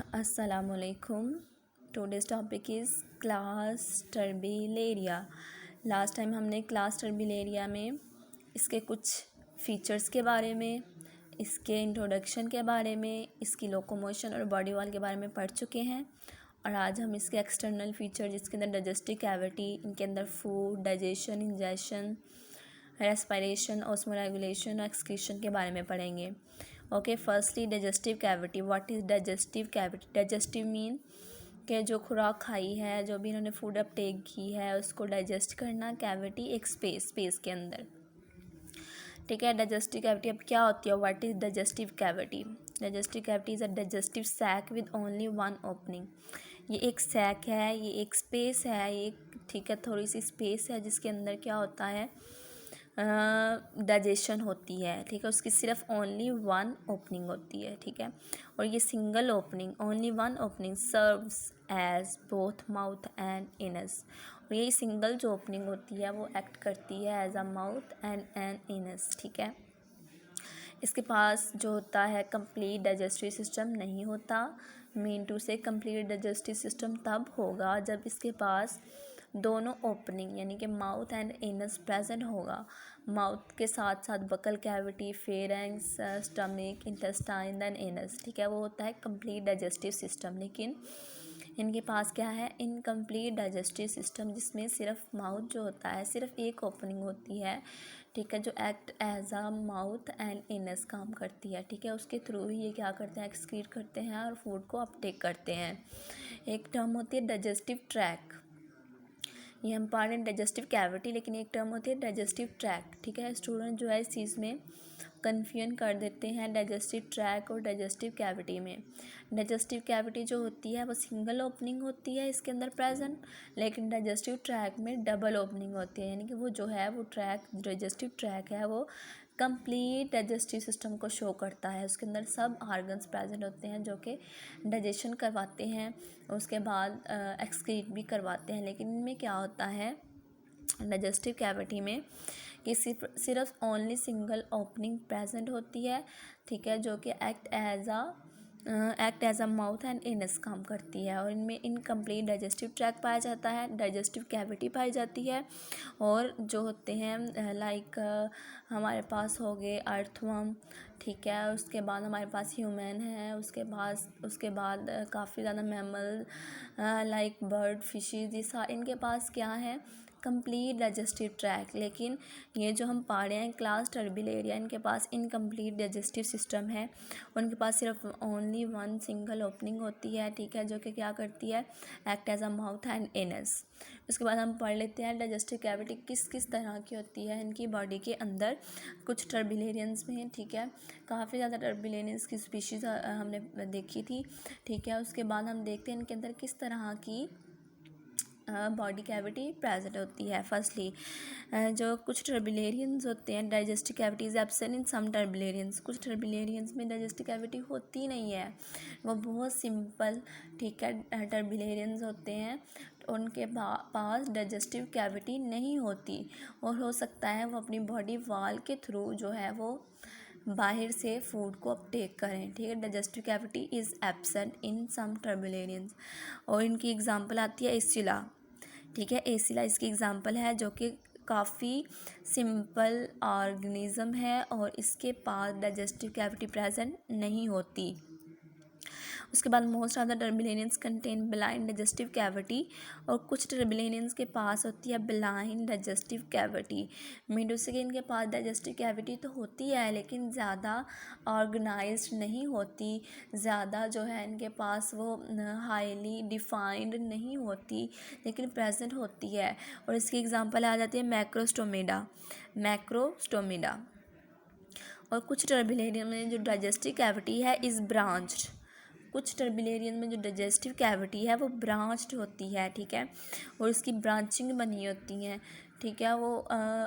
Assalamualaikum. Today's topic is class Turbellaria. Last time हमने class Turbellaria में इसके कुछ फीचर्स के बारे में, इसके इंट्रोडक्शन के बारे में, इसकी लोकोमोशन और बॉडी वॉल के बारे में पढ़ चुके हैं। और आज हम इसके एक्सटर्नल फीचर, जिसके अंदर डाइजेस्टिव कैविटी, इनके अंदर food, digestion, ingestion, respiration, osmoregulation और एक्सक्रीशन के बारे में पढ़ेंगे। Okay, firstly digestive cavity. What is digestive cavity? Digestive mean कि जो खुराक खाई है, जो भी इन्होंने फूड अपटेक की है, उसको डाइजेस्ट करना। कैविटी एक स्पेस के अंदर, ठीक है। डाइजेस्टिव कैविटी अब क्या होती है? What is digestive cavity? Digestive cavity is a digestive sac with only one opening. ये एक सैक है, ये एक स्पेस है, ये ठीक है, थोड़ी सी स्पेस है जिसके अंदर क्या होता है, डाइजेशन होती है, ठीक है। उसकी सिर्फ ओनली वन ओपनिंग होती है, ठीक है। और ये single opening, only one opening serves as both mouth and anus. और ये सिंगल जो ओपनिंग होती है वो एक्ट करती है as a mouth and an anus, ठीक है। इसके पास जो होता है कंप्लीट डाइजेस्टिव सिस्टम नहीं होता। Mean to say complete digestive system तब होगा जब इसके पास दोनों ओपनिंग यानी कि माउथ एंड एनस प्रेजेंट होगा। माउथ के साथ साथ buccal cavity, pharynx, stomach, intestine, then anus, ठीक है। वो होता है कंप्लीट डाइजेस्टिव सिस्टम। लेकिन इनके पास क्या है? इनकम्प्लीट डाइजेस्टिव सिस्टम, जिसमें सिर्फ माउथ जो होता है, सिर्फ एक ओपनिंग होती है, ठीक है, जो act as a mouth and anus काम करती है, ठीक है। उसके थ्रू ही ये क्या करते हैं? एक्सक्रीट करते हैं और फूड को अपटेक करते हैं। एक टर्म होती है डाइजेस्टिव ट्रैक। ये हम पढ़ रहे हैं डाइजेस्टिव कैविटी, लेकिन एक टर्म होती है डाइजेस्टिव ट्रैक, ठीक है। स्टूडेंट जो है इस चीज़ में कन्फ्यूजन कर देते हैं डाइजेस्टिव ट्रैक और डाइजेस्टिव कैविटी में। डाइजेस्टिव कैविटी जो होती है वो सिंगल ओपनिंग होती है इसके अंदर प्रेजेंट, लेकिन डाइजेस्टिव ट्रैक में डबल ओपनिंग होती है, यानी कि वो जो है वो ट्रैक, डाइजेस्टिव ट्रैक है वो कंप्लीट डाइजेस्टिव सिस्टम को शो करता है। उसके अंदर सब आर्गन्स प्रेजेंट होते हैं जो कि डाइजेशन करवाते हैं, उसके बाद एक्सक्रीट भी करवाते हैं। लेकिन इनमें क्या होता है डाइजेस्टिव कैविटी में कि सिर्फ ओनली सिंगल ओपनिंग प्रेजेंट होती है, ठीक है, जो कि act as a mouth and anus काम करती है। और इनमें इनकम्प्लीट डाइजेस्टिव ट्रैक पाया जाता है, डाइजेस्टिव कैविटी पाई जाती है। और जो होते हैं लाइक हमारे पास हो गए अर्थवर्म, ठीक है, उसके बाद हमारे पास ह्यूमन है, उसके बाद काफ़ी ज़्यादा मैमल लाइक बर्ड, फिशेज, ये इनके पास क्या है? Complete digestive track. लेकिन ये जो हम पढ़ रहे हैं क्लास टर्बिलेरिया, इनके पास इनकम्प्लीट डाइजेस्टिव सिस्टम है। उनके पास सिर्फ ओनली वन सिंगल ओपनिंग होती है, ठीक है, जो कि क्या करती है? Act as a mouth and anus. उसके बाद हम पढ़ लेते हैं डाइजेस्टिव कैविटी किस किस तरह की होती है इनकी बॉडी के अंदर। कुछ टर्बिलेरियंस में, ठीक है, काफ़ी ज़्यादा टर्बिलेरियंस की स्पीशीज़ हमने देखी थी, ठीक है। उसके बाद हम देखते हैं इनके अंदर किस तरह की बॉडी कैविटी प्रेजेंट होती है। फर्स्टली जो कुछ टर्बिलेरियंस होते हैं, digestive cavity is absent in some turbellarians. कुछ टर्बिलेरियंस में डाइजेस्टिव कैविटी होती नहीं है, वो बहुत सिंपल, ठीक है, टर्बिलेरियंस होते हैं। उनके पास डाइजेस्टिव कैविटी नहीं होती, और हो सकता है वो अपनी बॉडी वॉल के थ्रू जो है वो बाहर से फूड को अपटेक करें, ठीक है। Digestive cavity is absent in some turbellarians. और इनकी एग्जांपल आती है एसिला, ठीक है। एसिला इसकी एग्जांपल है, जो कि काफ़ी सिंपल ऑर्गेनिज्म है और इसके पास डाइजेस्टिव कैविटी प्रेजेंट नहीं होती। उसके बाद most of the turbellarians contain blind digestive cavity, और कुछ टर्बिलेरियंस के पास होती है ब्लाइंड डाइजेस्टिव कैविटी। मीन से कि इनके पास डाइजेस्टिव कैविटी तो होती है, लेकिन ज़्यादा ऑर्गेनाइज्ड नहीं होती, ज़्यादा जो है इनके पास वो हाईली डिफाइंड नहीं होती, लेकिन प्रेजेंट होती है। और इसकी एग्जांपल आ जाती है मैक्रोस्टोमिडा। और कुछ टर्बिलेरियन में जो डाइजेस्टिव कैविटी है इज़ ब्रांच्ड। कुछ टर्बिलेरियन में जो डाइजेस्टिव कैविटी है वो ब्रांच्ड होती है, ठीक है, और इसकी ब्रांचिंग बनी होती हैं। ठीक है, वो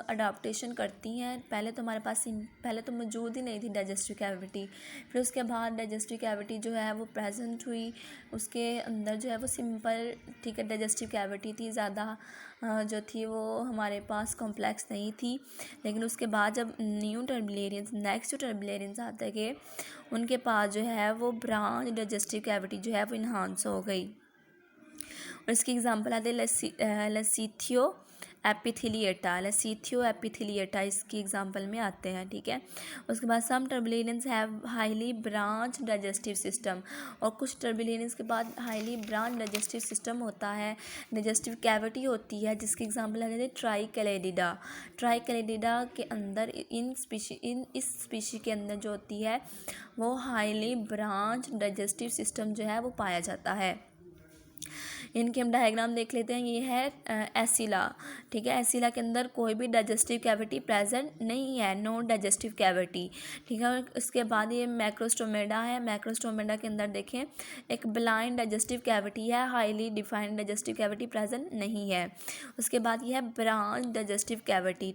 अडाप्टेशन करती हैं। पहले तो हमारे पास पहले तो मौजूद ही नहीं थी डाइजेस्टिव कैविटी, फिर उसके बाद डाइजेस्टिव कैविटी जो है वो प्रेजेंट हुई, उसके अंदर जो है वो सिंपल, ठीक है, डाइजेस्टिव कैविटी थी, ज़्यादा जो थी वो हमारे पास कॉम्प्लेक्स नहीं थी। लेकिन उसके बाद जब नेक्स्ट जो टर्बुलेरियंस आते गए, उनके पास जो है वो ब्रांच डाइजेस्टिव कैविटी जो है वो इन्हांस हो गई। और इसकी एग्जांपल आते हैं लसीथियो एपिथिलिएटा इसकी एग्जांपल में आते हैं, ठीक है। उसके बाद some turbulence have highly branch digestive system, और कुछ टर्बुलेंस के बाद हाईली ब्रांच डाइजेस्टिव सिस्टम होता है, डाइजेस्टिव कैविटी होती है, जिसकी एग्जांपल आ जाती है ट्राइकैलिडिडा के अंदर इस स्पीशी के अंदर जो होती है वो हाईली ब्रांच डाइजेस्टिव सिस्टम जो है वो पाया जाता है। इनके हम डायग्राम देख लेते हैं। ये है एसिला, ठीक है। एसिला के अंदर कोई भी डाइजेस्टिव कैविटी प्रेजेंट नहीं है, नो डाइजेस्टिव कैविटी, ठीक है। और इसके बाद ये मैक्रोस्टोमेडा है। मैक्रोस्टोमेडा के अंदर देखें एक ब्लाइंड डाइजेस्टिव कैविटी है, highly defined digestive cavity present नहीं है। उसके बाद ये है ब्रांच डाइजेस्टिव कैविटी,